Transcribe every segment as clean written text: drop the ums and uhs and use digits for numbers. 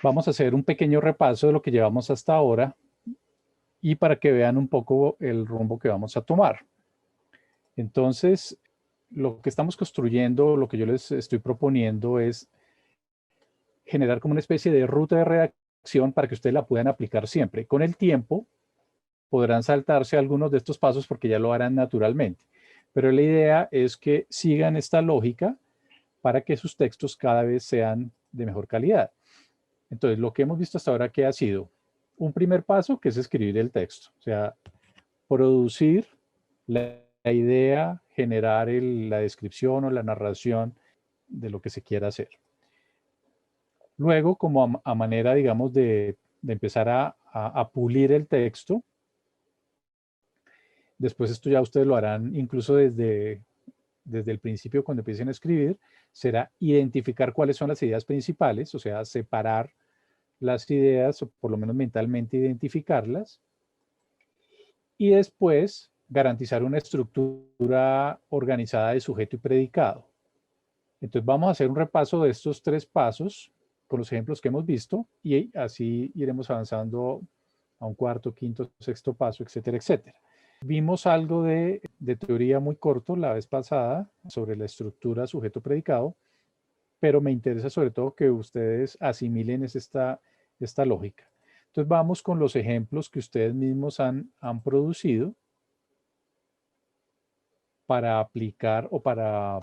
Vamos a hacer un pequeño repaso de lo que llevamos hasta ahora y para que vean un poco el rumbo que vamos a tomar. Entonces, lo que estamos construyendo, lo que yo les estoy proponiendo es generar como una especie de ruta de redacción para que ustedes la puedan aplicar siempre. Con el tiempo podrán saltarse algunos de estos pasos porque ya lo harán naturalmente. Pero la idea es que sigan esta lógica para que sus textos cada vez sean de mejor calidad. Entonces, lo que hemos visto hasta ahora que ha sido un primer paso, que es escribir el texto. O sea, producir la idea, generar la descripción o la narración de lo que se quiera hacer. Luego, como a manera, digamos, de empezar a pulir el texto, después esto ya ustedes lo harán incluso desde el principio cuando empiecen a escribir, será identificar cuáles son las ideas principales, o sea, separar las ideas, o por lo menos mentalmente identificarlas, y después garantizar una estructura organizada de sujeto y predicado. Entonces vamos a hacer un repaso de estos tres pasos con los ejemplos que hemos visto y así iremos avanzando a un cuarto, quinto, sexto paso, etcétera, etcétera. Vimos algo de teoría muy corto la vez pasada sobre la estructura sujeto-predicado, pero me interesa sobre todo que ustedes asimilen esta lógica. Entonces vamos con los ejemplos que ustedes mismos han producido para aplicar o para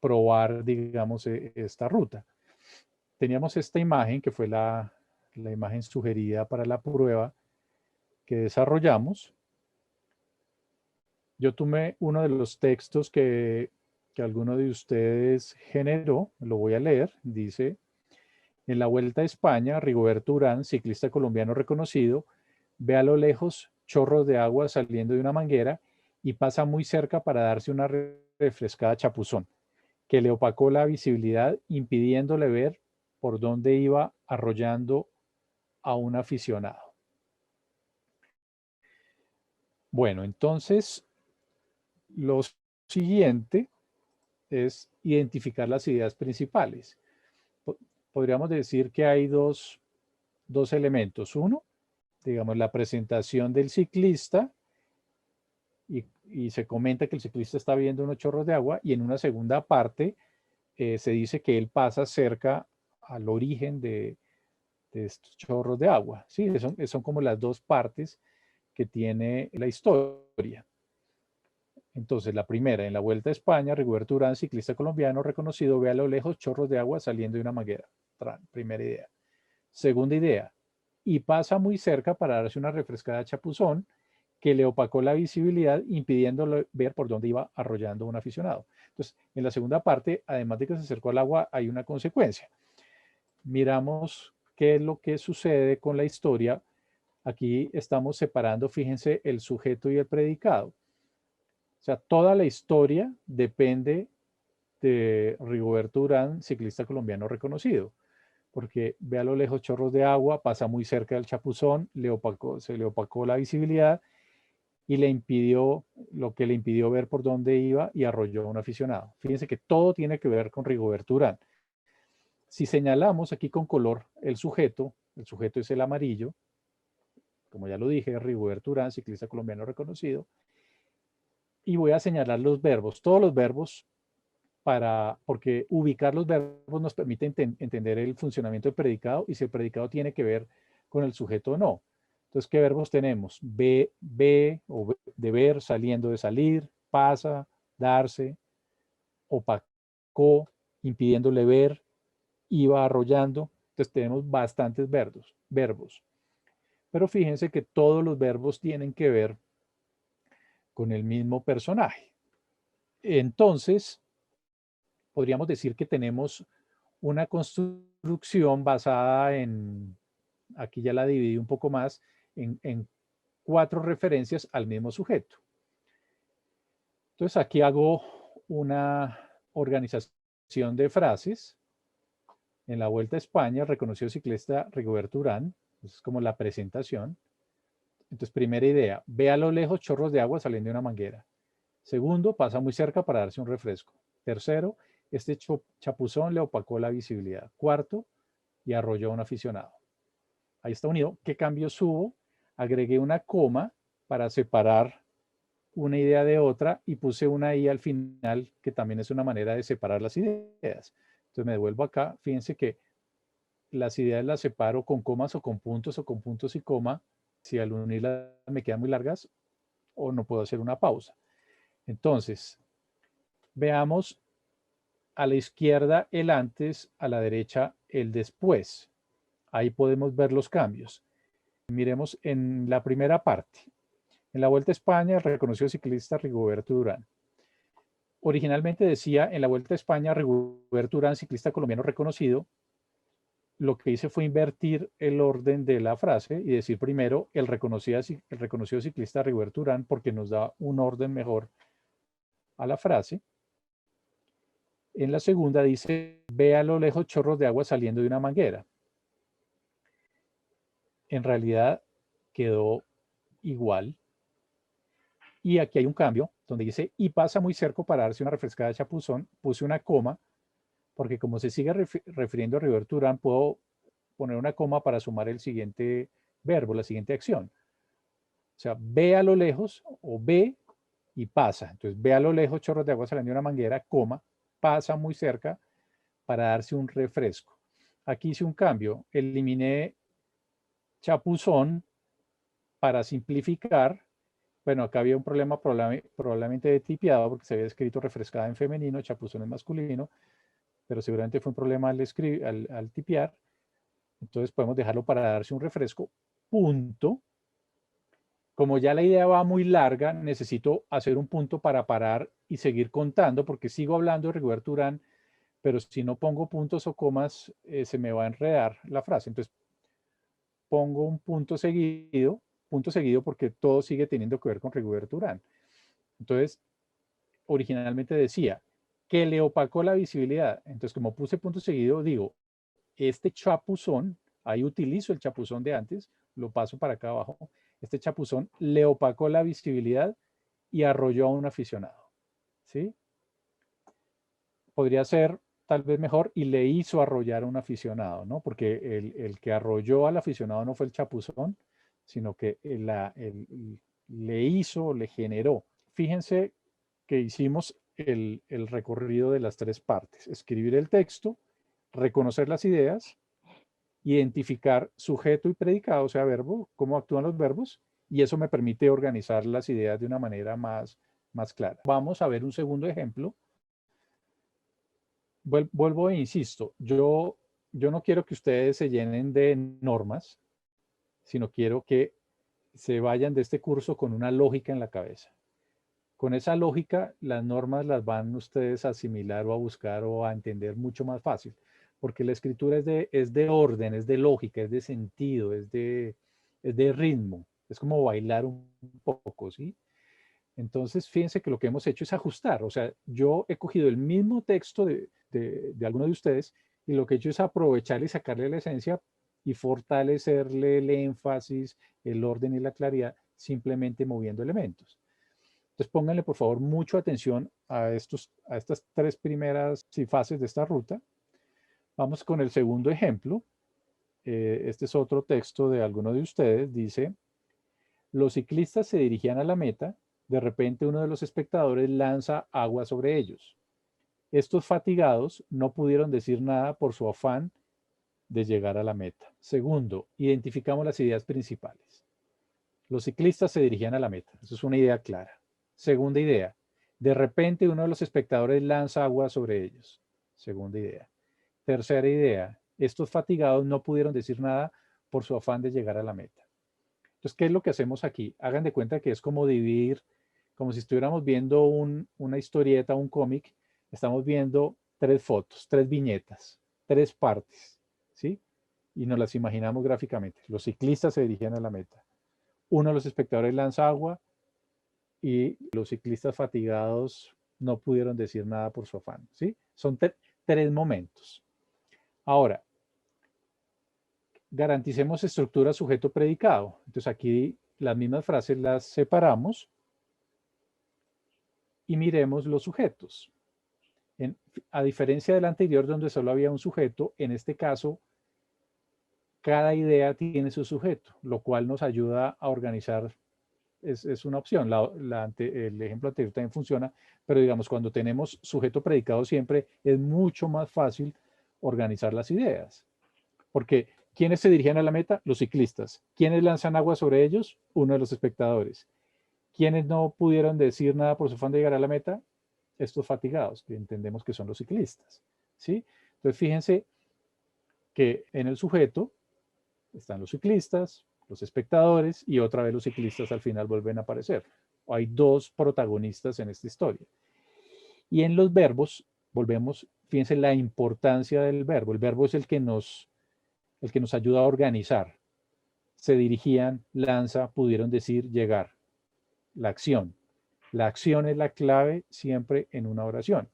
probar, digamos, esta ruta. Teníamos esta imagen que fue la imagen sugerida para la prueba que desarrollamos. Yo tomé uno de los textos que alguno de ustedes generó, lo voy a leer, dice: en la Vuelta a España, Rigoberto Urán, ciclista colombiano reconocido, ve a lo lejos chorros de agua saliendo de una manguera y pasa muy cerca para darse una refrescada chapuzón, que le opacó la visibilidad, impidiéndole ver por dónde iba arrollando a un aficionado. Bueno, entonces lo siguiente es identificar las ideas principales. Podríamos decir que hay dos elementos. Uno, digamos, la presentación del ciclista y se comenta que el ciclista está viendo unos chorros de agua, y en una segunda parte se dice que él pasa cerca al origen de estos chorros de agua. Sí, son como las dos partes que tiene la historia. Entonces, la primera, en la Vuelta a España, Rigoberto Urán, ciclista colombiano reconocido, ve a lo lejos chorros de agua saliendo de una manguera. Primera idea. Segunda idea, y pasa muy cerca para darse una refrescada chapuzón, que le opacó la visibilidad, impidiéndole ver por dónde iba arrollando un aficionado. Entonces, en la segunda parte, además de que se acercó al agua, hay una consecuencia. Miramos qué es lo que sucede con la historia. Aquí estamos separando, fíjense, el sujeto y el predicado. O sea, toda la historia depende de Rigoberto Urán, ciclista colombiano reconocido, porque ve a lo lejos chorros de agua, pasa muy cerca del chapuzón, se le opacó la visibilidad y lo que le impidió ver por dónde iba y arrolló a un aficionado. Fíjense que todo tiene que ver con Rigoberto Urán. Si señalamos aquí con color el sujeto es el amarillo, como ya lo dije, Rigoberto Urán, ciclista colombiano reconocido, y voy a señalar los verbos, todos los verbos, porque ubicar los verbos nos permite entender el funcionamiento del predicado y si el predicado tiene que ver con el sujeto o no. Entonces, ¿qué verbos tenemos? Ve o de ver, saliendo de salir, pasa, darse, opacó, impidiéndole ver, iba arrollando. Entonces tenemos bastantes verbos. Pero fíjense que todos los verbos tienen que ver con el mismo personaje. Entonces, podríamos decir que tenemos una construcción basada aquí ya la dividí un poco más, en 4 referencias al mismo sujeto. Entonces aquí hago una organización de frases. En la Vuelta a España, reconoció ciclista Rigoberto Urán. Es como la presentación. Entonces, primera idea, ve a lo lejos chorros de agua saliendo de una manguera. Segundo, pasa muy cerca para darse un refresco. Tercero, este chapuzón le opacó la visibilidad. Cuarto, y arrolló a un aficionado. Ahí está unido. ¿Qué cambios hubo? Agregué una coma para separar una idea de otra y puse una I al final, que también es una manera de separar las ideas. Entonces me devuelvo acá. Fíjense que las ideas las separo con comas o con puntos y coma. Si al unirlas me quedan muy largas o no puedo hacer una pausa. Entonces, veamos a la izquierda el antes, a la derecha el después. Ahí podemos ver los cambios. Miremos en la primera parte. En la Vuelta a España, el reconocido ciclista Rigoberto Urán. Originalmente decía en la Vuelta a España, Rigoberto Urán, ciclista colombiano reconocido. Lo que hice fue invertir el orden de la frase y decir primero el reconocido ciclista Rigoberto Urán, porque nos da un orden mejor a la frase. En la segunda dice, ve a lo lejos chorros de agua saliendo de una manguera. En realidad quedó igual. Y aquí hay un cambio donde dice, y pasa muy cerca para darse una refrescada de chapuzón. Puse una coma, porque como se sigue refiriendo a Rigoberto Urán, puedo poner una coma para sumar el siguiente verbo, la siguiente acción. O sea, ve a lo lejos o ve y pasa. Entonces, ve a lo lejos chorros de agua saliendo de una manguera, coma, pasa muy cerca para darse un refresco. Aquí hice un cambio. Eliminé chapuzón para simplificar. Bueno, acá había un problema probablemente de tipiado porque se había escrito refrescada en femenino, chapuzón en masculino, pero seguramente fue un problema al tipiar. Entonces podemos dejarlo para darse un refresco, punto. Como ya la idea va muy larga, necesito hacer un punto para parar y seguir contando, porque sigo hablando de Rigoberto Urán, pero si no pongo puntos o comas, se me va a enredar la frase. Entonces pongo un punto seguido porque todo sigue teniendo que ver con Rigoberto Urán. Entonces, originalmente decía que le opacó la visibilidad. Entonces, como puse punto seguido, digo, este chapuzón, ahí utilizo el chapuzón de antes, lo paso para acá abajo, este chapuzón le opacó la visibilidad y arrolló a un aficionado. ¿Sí? Podría ser tal vez mejor y le hizo arrollar a un aficionado, ¿no? Porque el que arrolló al aficionado no fue el chapuzón, sino que le hizo, le generó. Fíjense que hicimos el recorrido de las tres partes. Escribir el texto, reconocer las ideas, identificar sujeto y predicado, o sea, verbo, cómo actúan los verbos, y eso me permite organizar las ideas de una manera más clara. Vamos a ver un segundo ejemplo. Vuelvo e insisto, yo no quiero que ustedes se llenen de normas, sino quiero que se vayan de este curso con una lógica en la cabeza. Con esa lógica, las normas las van ustedes a asimilar o a buscar o a entender mucho más fácil, porque la escritura es de orden, es de lógica, es de sentido, es de ritmo, es como bailar un poco, ¿sí? Entonces, fíjense que lo que hemos hecho es ajustar. O sea, yo he cogido el mismo texto de alguno de ustedes y lo que he hecho es aprovechar y sacarle la esencia y fortalecerle el énfasis, el orden y la claridad, simplemente moviendo elementos. Entonces, pónganle por favor mucha atención a estas tres primeras fases de esta ruta. Vamos con el segundo ejemplo. Este es otro texto de alguno de ustedes. Dice, los ciclistas se dirigían a la meta. De repente uno de los espectadores lanza agua sobre ellos. Estos fatigados no pudieron decir nada por su afán de llegar a la meta. Segundo, identificamos las ideas principales. Los ciclistas se dirigían a la meta. Eso es una idea clara. Segunda idea, de repente uno de los espectadores lanza agua sobre ellos. Segunda idea. Tercera idea, estos fatigados no pudieron decir nada por su afán de llegar a la meta. Entonces, ¿qué es lo que hacemos aquí? Hagan de cuenta que es como dividir, como si estuviéramos viendo una historieta, un cómic, estamos viendo tres fotos, tres viñetas, tres partes, ¿sí? Y nos las imaginamos gráficamente. Los ciclistas se dirigían a la meta. Uno de los espectadores lanza agua y los ciclistas fatigados no pudieron decir nada por su afán, ¿sí? Son tres momentos. Ahora, garanticemos estructura sujeto-predicado. Entonces aquí las mismas frases las separamos y miremos los sujetos. A diferencia del anterior donde solo había un sujeto, en este caso cada idea tiene su sujeto, lo cual nos ayuda a organizar, es una opción. El ejemplo anterior también funciona, pero digamos, cuando tenemos sujeto predicado siempre, es mucho más fácil organizar las ideas. Porque, ¿quiénes se dirigían a la meta? Los ciclistas. ¿Quiénes lanzan agua sobre ellos? Uno de los espectadores. ¿Quiénes no pudieron decir nada por su afán de llegar a la meta? Estos fatigados, que entendemos que son los ciclistas. ¿Sí? Entonces, fíjense que en el sujeto están los ciclistas, los espectadores, y otra vez los ciclistas al final vuelven a aparecer. Hay dos protagonistas en esta historia. Y en los verbos, volvemos, fíjense la importancia del verbo. El verbo es el que nos ayuda a organizar. Se dirigían, lanza, pudieron decir, llegar. La acción. La acción es la clave siempre en una oración.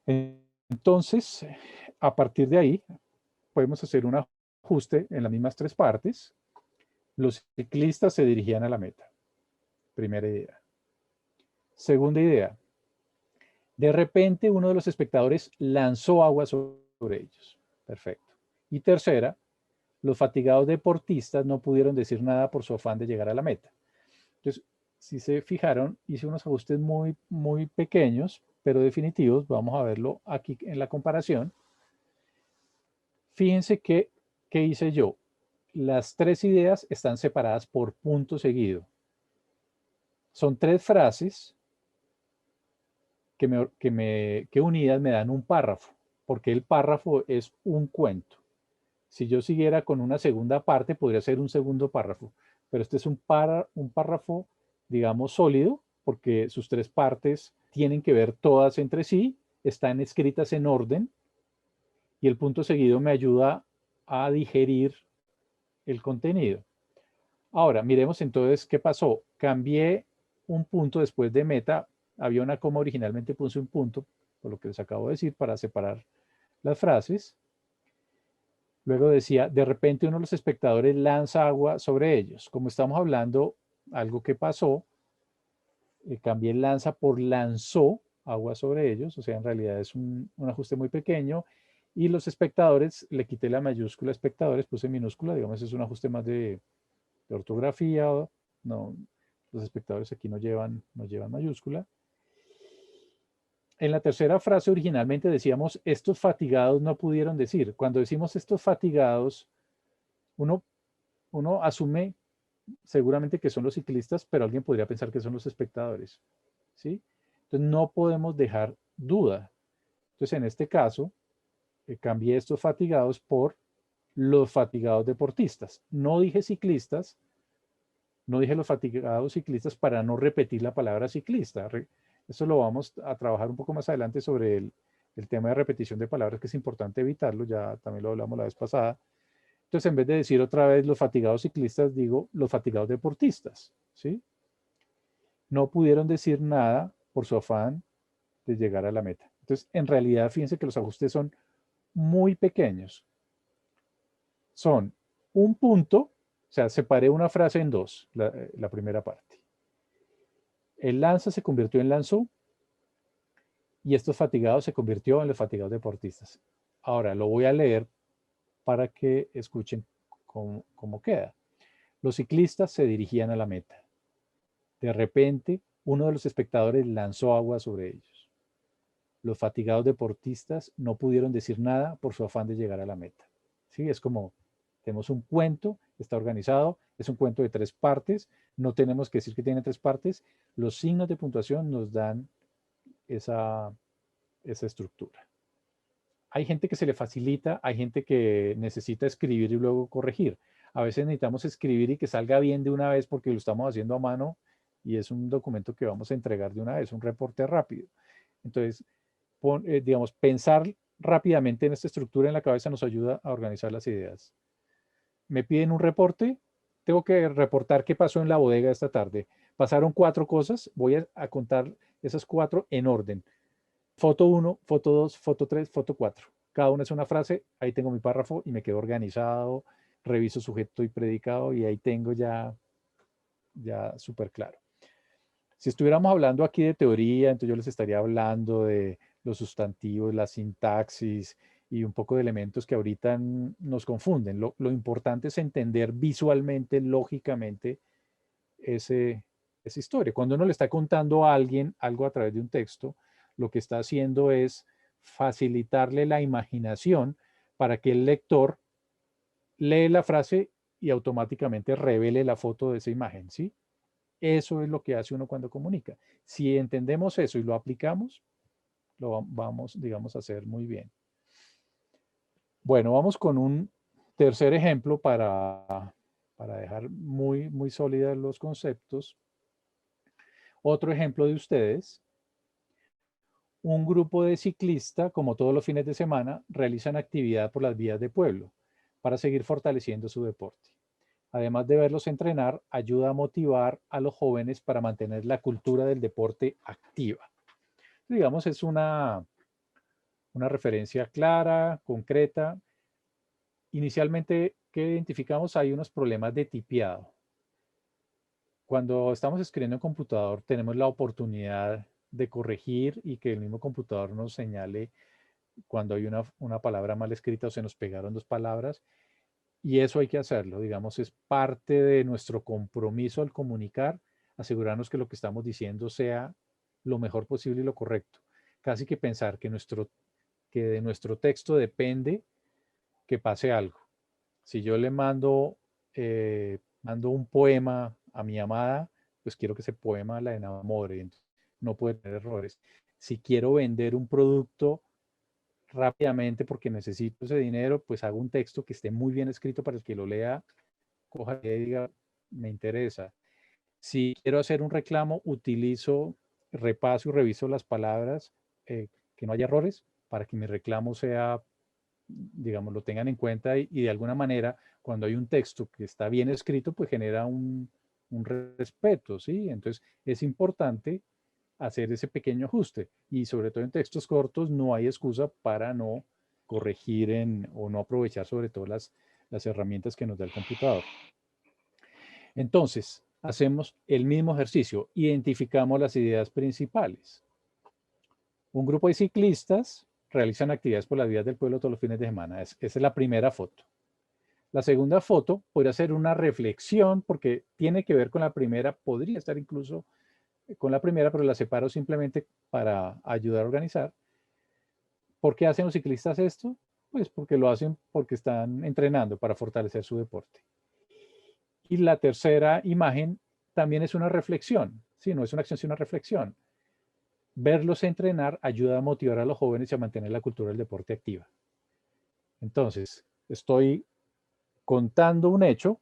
Entonces, a partir de ahí, podemos hacer un ajuste en las mismas tres partes. Los ciclistas se dirigían a la meta. Primera idea. Segunda idea. De repente, uno de los espectadores lanzó agua sobre ellos. Perfecto. Y tercera, los fatigados deportistas no pudieron decir nada por su afán de llegar a la meta. Entonces, si se fijaron, hice unos ajustes muy, muy pequeños, pero definitivos. Vamos a verlo aquí en la comparación. Fíjense ¿qué hice yo? Las tres ideas están separadas por punto seguido. Son tres frases que unidas me dan un párrafo, porque el párrafo es un cuento. Si yo siguiera con una segunda parte, podría ser un segundo párrafo, pero este es un párrafo, digamos, sólido, porque sus tres partes tienen que ver todas entre sí, están escritas en orden, y el punto seguido me ayuda a digerir el contenido. Ahora, miremos entonces qué pasó. Cambié un punto después de meta. Había una coma, originalmente puse un punto, por lo que les acabo de decir, para separar las frases. Luego decía, de repente uno de los espectadores lanza agua sobre ellos. Como estamos hablando, algo que pasó, cambié el lanza por lanzó agua sobre ellos. O sea, en realidad es un ajuste muy pequeño. Y los espectadores, le quité la mayúscula espectadores, puse minúscula, digamos, es un ajuste más de ortografía. No, los espectadores aquí no llevan mayúscula. En la tercera frase originalmente decíamos, estos fatigados no pudieron decir. Cuando decimos estos fatigados, uno asume seguramente que son los ciclistas, pero alguien podría pensar que son los espectadores. ¿Sí? Entonces no podemos dejar duda. Entonces en este caso, cambié estos fatigados por los fatigados deportistas. No dije ciclistas, no dije los fatigados ciclistas para no repetir la palabra ciclista. Eso lo vamos a trabajar un poco más adelante sobre el tema de repetición de palabras, que es importante evitarlo, ya también lo hablamos la vez pasada. Entonces, en vez de decir otra vez los fatigados ciclistas, digo los fatigados deportistas, ¿sí? No pudieron decir nada por su afán de llegar a la meta. Entonces, en realidad, fíjense que los ajustes son muy pequeños. Son un punto, o sea, separé una frase en dos, la primera parte. El lanza se convirtió en lanzó y estos fatigados se convirtió en los fatigados deportistas. Ahora, lo voy a leer para que escuchen cómo queda. Los ciclistas se dirigían a la meta. De repente, uno de los espectadores lanzó agua sobre ellos. Los fatigados deportistas no pudieron decir nada por su afán de llegar a la meta. ¿Sí? Es como, tenemos un cuento, está organizado, es un cuento de tres partes, no tenemos que decir que tiene tres partes, los signos de puntuación nos dan esa estructura. Hay gente que se le facilita, hay gente que necesita escribir y luego corregir. A veces necesitamos escribir y que salga bien de una vez porque lo estamos haciendo a mano y es un documento que vamos a entregar de una vez, un reporte rápido. Entonces, digamos, pensar rápidamente en esta estructura en la cabeza nos ayuda a organizar las ideas. Me piden un reporte, tengo que reportar qué pasó en la bodega esta tarde. Pasaron 4 cosas, voy a contar esas 4 en orden. Foto 1, foto 2, foto 3, foto 4. Cada una es una frase, ahí tengo mi párrafo y me quedo organizado, reviso sujeto y predicado y ahí tengo ya súper claro. Si estuviéramos hablando aquí de teoría, entonces yo les estaría hablando de los sustantivos, la sintaxis y un poco de elementos que ahorita nos confunden. Lo importante es entender visualmente, lógicamente, esa historia. Cuando uno le está contando a alguien algo a través de un texto, lo que está haciendo es facilitarle la imaginación para que el lector lee la frase y automáticamente revele la foto de esa imagen, ¿sí? Eso es lo que hace uno cuando comunica. Si entendemos eso y lo aplicamos, lo vamos, digamos, a hacer muy bien. Bueno, vamos con un tercer ejemplo para dejar muy, muy sólidos los conceptos. Otro ejemplo de ustedes. Un grupo de ciclistas, como todos los fines de semana, realizan actividad por las vías de pueblo para seguir fortaleciendo su deporte. Además de verlos entrenar, ayuda a motivar a los jóvenes para mantener la cultura del deporte activa. Digamos, es una referencia clara, concreta. Inicialmente, ¿qué identificamos? Hay unos problemas de tipeado. Cuando estamos escribiendo en computador, tenemos la oportunidad de corregir y que el mismo computador nos señale cuando hay una palabra mal escrita o se nos pegaron dos palabras. Y eso hay que hacerlo, digamos, es parte de nuestro compromiso al comunicar, asegurarnos que lo que estamos diciendo sea lo mejor posible y lo correcto. Casi que pensar que de nuestro texto depende que pase algo. Si yo le mando un poema a mi amada, pues quiero que ese poema la enamore, no puede tener errores. Si quiero vender un producto rápidamente porque necesito ese dinero, pues hago un texto que esté muy bien escrito para el que lo lea, coja y diga, me interesa. Si quiero hacer un reclamo, repaso y reviso las palabras, que no haya errores, para que mi reclamo sea, digamos, lo tengan en cuenta y de alguna manera, cuando hay un texto que está bien escrito, pues genera un respeto, ¿sí? Entonces, es importante hacer ese pequeño ajuste y sobre todo en textos cortos no hay excusa para no corregir o no aprovechar sobre todo las herramientas que nos da el computador. Entonces, hacemos el mismo ejercicio, identificamos las ideas principales. Un grupo de ciclistas realizan actividades por las vías del pueblo todos los fines de semana. Esa es la primera foto. La segunda foto podría ser una reflexión porque tiene que ver con la primera, podría estar incluso con la primera, pero la separo simplemente para ayudar a organizar. ¿Por qué hacen los ciclistas esto? Pues porque lo hacen porque están entrenando para fortalecer su deporte. Y la tercera imagen también es una reflexión, ¿sí? No es una acción, sino una reflexión. Verlos entrenar ayuda a motivar a los jóvenes y a mantener la cultura del deporte activa. Entonces, estoy contando un hecho,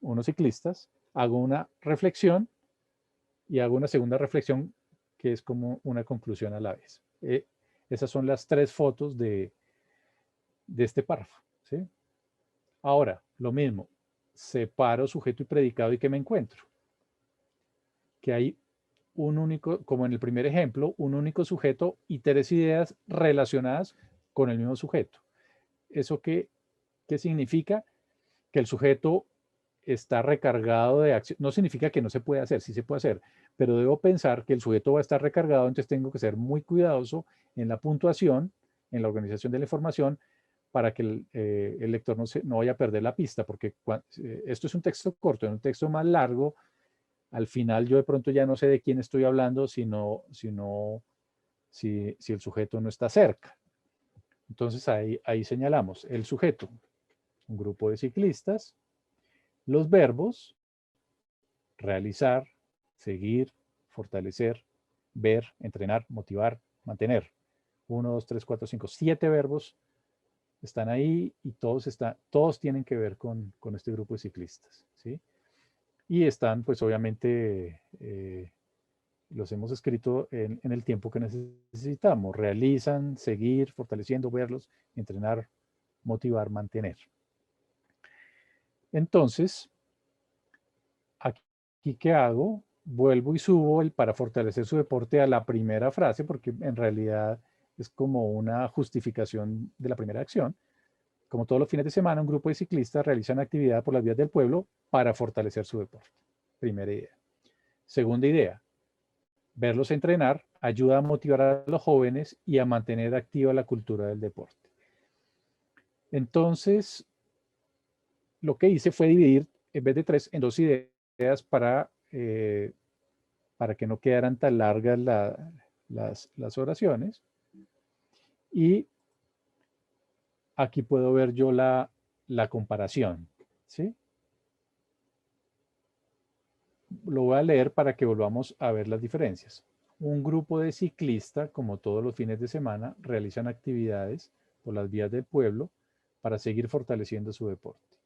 unos ciclistas, hago una reflexión y hago una segunda reflexión que es como una conclusión a la vez. Esas son las tres fotos de este párrafo, ¿sí? Ahora, lo mismo, separo sujeto y predicado y ¿qué me encuentro? Que hay un único, como en el primer ejemplo, un único sujeto y tres ideas relacionadas con el mismo sujeto. ¿Eso qué significa? Que el sujeto está recargado de acción. No significa que no se puede hacer, sí se puede hacer, pero debo pensar que el sujeto va a estar recargado, entonces tengo que ser muy cuidadoso en la puntuación, en la organización de la información, para que el lector no vaya a perder la pista, porque esto es un texto corto, en un texto más largo, al final yo de pronto ya no sé de quién estoy hablando, si el sujeto no está cerca. Entonces ahí señalamos el sujeto, un grupo de ciclistas, los verbos, realizar, seguir, fortalecer, ver, entrenar, motivar, mantener. 1, 2, 3, 4, 5, 7 verbos están ahí y todos tienen que ver con este grupo de ciclistas, ¿sí? Y están, pues obviamente, los hemos escrito en el tiempo que necesitamos. Realizan, seguir, fortaleciendo, verlos, entrenar, motivar, mantener. Entonces, aquí ¿qué hago? Vuelvo y subo el para fortalecer su deporte a la primera frase, porque en realidad es como una justificación de la primera acción. Como todos los fines de semana, un grupo de ciclistas realizan actividad por las vías del pueblo para fortalecer su deporte. Primera idea. Segunda idea, verlos entrenar ayuda a motivar a los jóvenes y a mantener activa la cultura del deporte. Entonces, lo que hice fue dividir, en vez de 3, en 2 ideas para que no quedaran tan largas las oraciones. Y aquí puedo ver yo la comparación, ¿sí? Lo voy a leer para que volvamos a ver las diferencias. Un grupo de ciclistas, como todos los fines de semana, realizan actividades por las vías del pueblo para seguir fortaleciendo su deporte.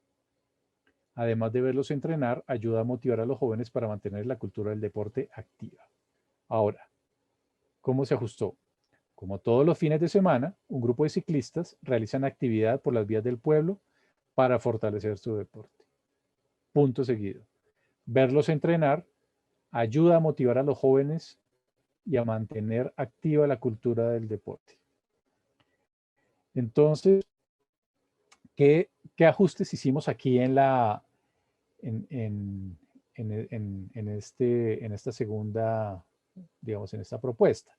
Además de verlos entrenar, ayuda a motivar a los jóvenes para mantener la cultura del deporte activa. Ahora, ¿cómo se ajustó? Como todos los fines de semana, un grupo de ciclistas realizan actividad por las vías del pueblo para fortalecer su deporte. Punto seguido. Verlos entrenar ayuda a motivar a los jóvenes y a mantener activa la cultura del deporte. Entonces, ¿qué ajustes hicimos aquí en esta segunda, digamos, en esta propuesta?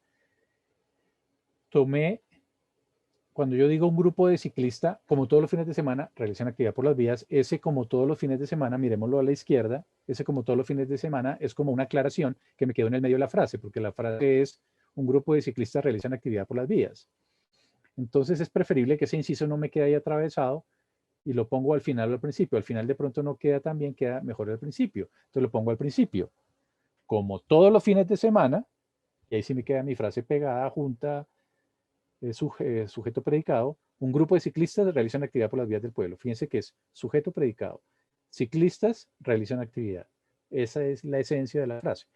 Cuando yo digo un grupo de ciclistas, como todos los fines de semana, realizan actividad por las vías, ese como todos los fines de semana, miremoslo a la izquierda, ese como todos los fines de semana es como una aclaración que me quedó en el medio de la frase, porque la frase es un grupo de ciclistas realizan actividad por las vías. Entonces es preferible que ese inciso no me quede ahí atravesado y lo pongo al final o al principio. Al final de pronto no queda tan bien, queda mejor al principio. Entonces lo pongo al principio. Como todos los fines de semana, y ahí sí me queda mi frase pegada, junta, sujeto predicado, un grupo de ciclistas realizan actividad por las vías del pueblo. Fíjense que es sujeto predicado. Ciclistas realizan actividad. Esa es la esencia de la frase.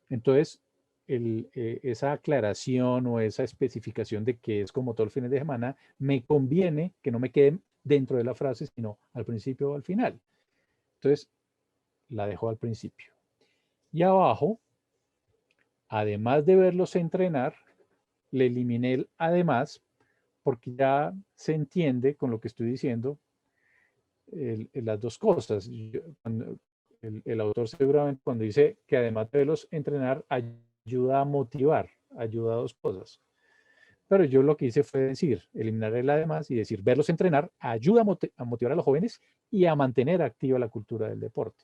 Entonces, esa aclaración o esa especificación de que es como todos los fines de semana, me conviene que no me quede dentro de la frase, sino al principio o al final. Entonces, la dejo al principio. Y abajo, además de verlos entrenar, le eliminé el además, porque ya se entiende con lo que estoy diciendo las dos cosas. El autor seguramente cuando dice que además de verlos entrenar, ayuda a motivar, ayuda a dos cosas. Pero yo lo que hice fue decir, eliminar el además y decir, verlos entrenar ayuda a motivar a los jóvenes y a mantener activa la cultura del deporte.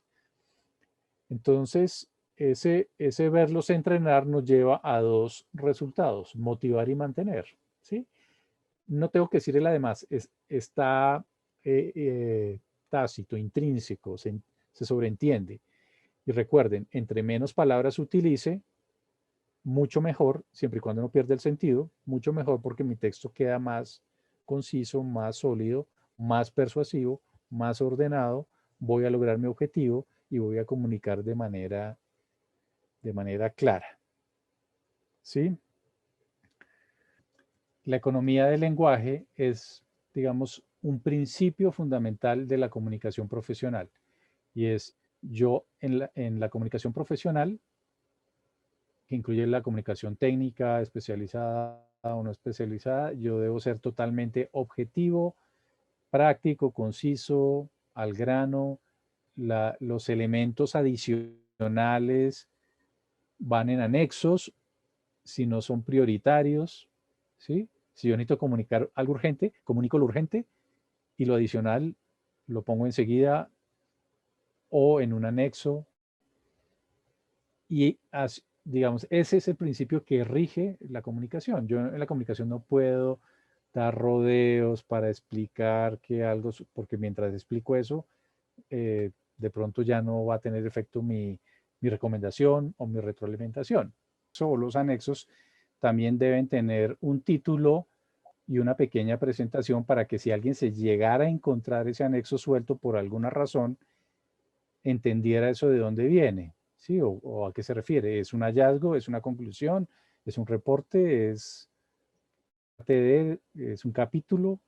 Entonces, ese verlos entrenar nos lleva a dos resultados, motivar y mantener, ¿sí? No tengo que decir el además, está tácito, intrínseco, se sobreentiende. Y recuerden, entre menos palabras utilice, mucho mejor, siempre y cuando no pierda el sentido, mucho mejor porque mi texto queda más conciso, más sólido, más persuasivo, más ordenado, voy a lograr mi objetivo y voy a comunicar de manera clara. ¿Sí? La economía del lenguaje es, digamos, un principio fundamental de la comunicación profesional. Y es yo en la comunicación profesional, que incluye la comunicación técnica, especializada o no especializada, yo debo ser totalmente objetivo, práctico, conciso, al grano. Los elementos adicionales van en anexos si no son prioritarios, ¿sí? Si yo necesito comunicar algo urgente, comunico lo urgente y lo adicional lo pongo enseguida o en un anexo. Y digamos, ese es el principio que rige la comunicación. Yo en la comunicación no puedo dar rodeos para explicar que algo, porque mientras explico eso, de pronto ya no va a tener efecto mi recomendación o mi retroalimentación. Los anexos también deben tener un título y una pequeña presentación para que si alguien se llegara a encontrar ese anexo suelto por alguna razón, entendiera eso de dónde viene, ¿sí? O a qué se refiere. ¿Es un hallazgo? ¿Es una conclusión? ¿Es un reporte? ¿Es un capítulo?